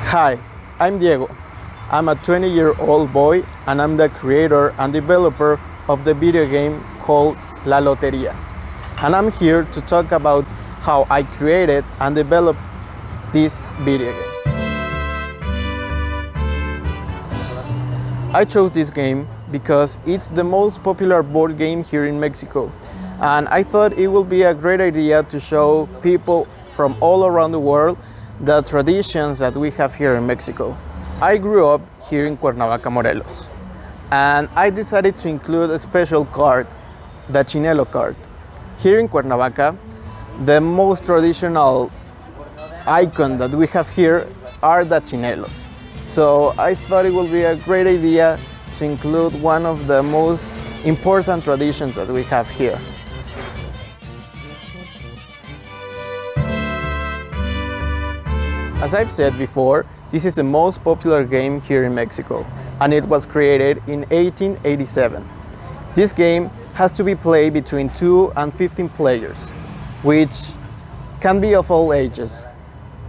Hi, I'm Diego. I'm a 20-year-old boy and I'm the creator and developer of the video game called Loteria. And I'm here to talk about how I created and developed this video game. I chose this game because it's the most popular board game here in Mexico, and I thought it would be a great idea to show people from all around the world the traditions that we have here in Mexico. I grew up here in Cuernavaca, Morelos, and I decided to include a special card, the Chinelo card. Here in Cuernavaca, the most traditional icon that we have here are the chinelos. So I thought it would be a great idea to include one of the most important traditions that we have here. As I've said before, this is the most popular game here in Mexico, and it was created in 1887. This game has to be played between 2 and 15 players, which can be of all ages.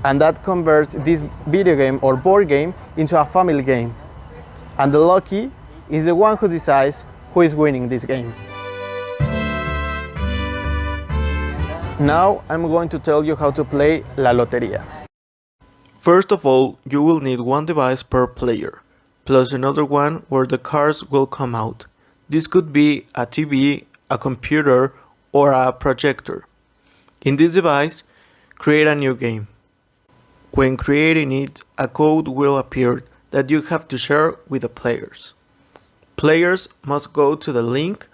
And that converts this video game or board game into a family game. And the lucky is the one who decides who is winning this game. Now I'm going to tell you how to play La Loteria. First of all, you will need one device per player, plus another one where the cards will come out. This could be a TV, a computer, or a projector. In this device, create a new game. When creating it, a code will appear that you have to share with the players. Players must go to the link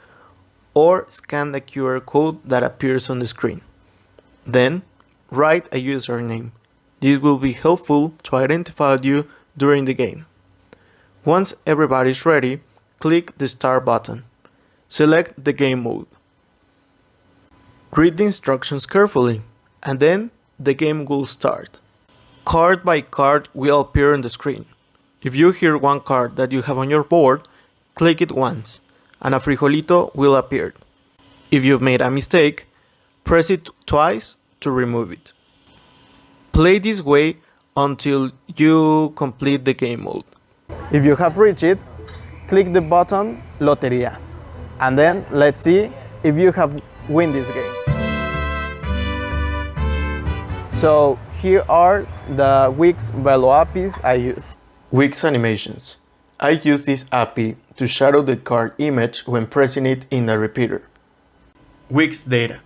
or scan the QR code that appears on the screen. Then, write a username. This will be helpful to identify you during the game. Once everybody is ready, click the Start button. Select the game mode. Read the instructions carefully, and then the game will start. Card by card will appear on the screen. If you hear one card that you have on your board, click it once, and a frijolito will appear. If you've made a mistake, press it twice to remove it. Play this way until you complete the game mode. If you have reached it, click the button Loteria, and then let's see if you have won this game. So here are the Wix Velo APIs I use. Wix Animations. I use this API to shadow the card image when pressing it in a repeater. Wix Data.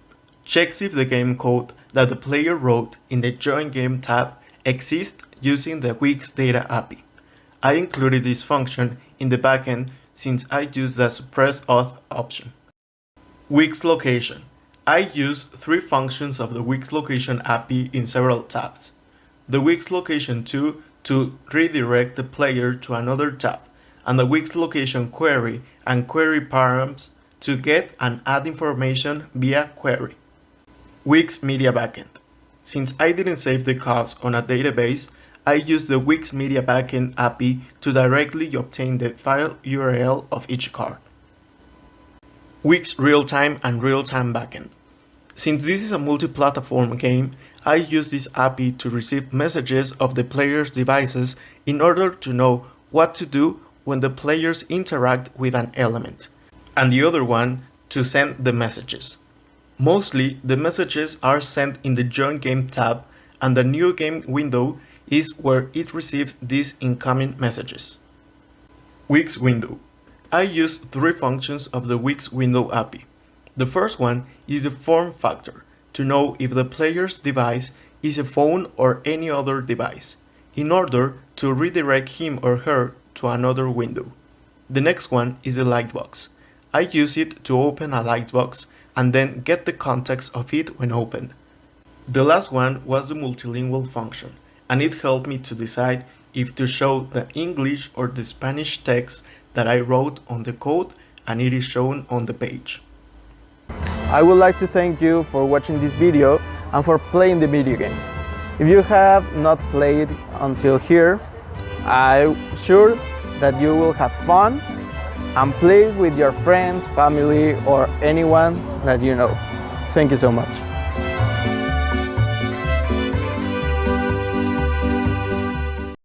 Checks if the game code that the player wrote in the Join Game tab exists using the Wix Data API. I included this function in the backend since I use the Suppress Auth option. Wix Location. I use 3 functions of the Wix Location API in several tabs. The Wix Location 2 to redirect the player to another tab, and the Wix Location Query and Query Params to get and add information via query. Wix Media Backend. Since I didn't save the cards on a database, I use the Wix Media Backend API to directly obtain the file URL of each card. Wix Real-Time and Real-Time Backend. Since this is a multi-platform game, I use this API to receive messages of the players' devices in order to know what to do when the players interact with an element, and the other one to send the messages. Mostly, the messages are sent in the Join Game tab, and the New Game window is where it receives these incoming messages. Wix Window. I use 3 functions of the Wix Window API. The first one is the form factor, to know if the player's device is a phone or any other device, in order to redirect him or her to another window. The next one is the lightbox. I use it to open a lightbox and then get the context of it when opened. The last one was the multilingual function, and it helped me to decide if to show the English or the Spanish text that I wrote on the code and it is shown on the page. I would like to thank you for watching this video and for playing the video game. If you have not played until here, I'm sure that you will have fun and play with your friends, family, or anyone that you know. Thank you so much.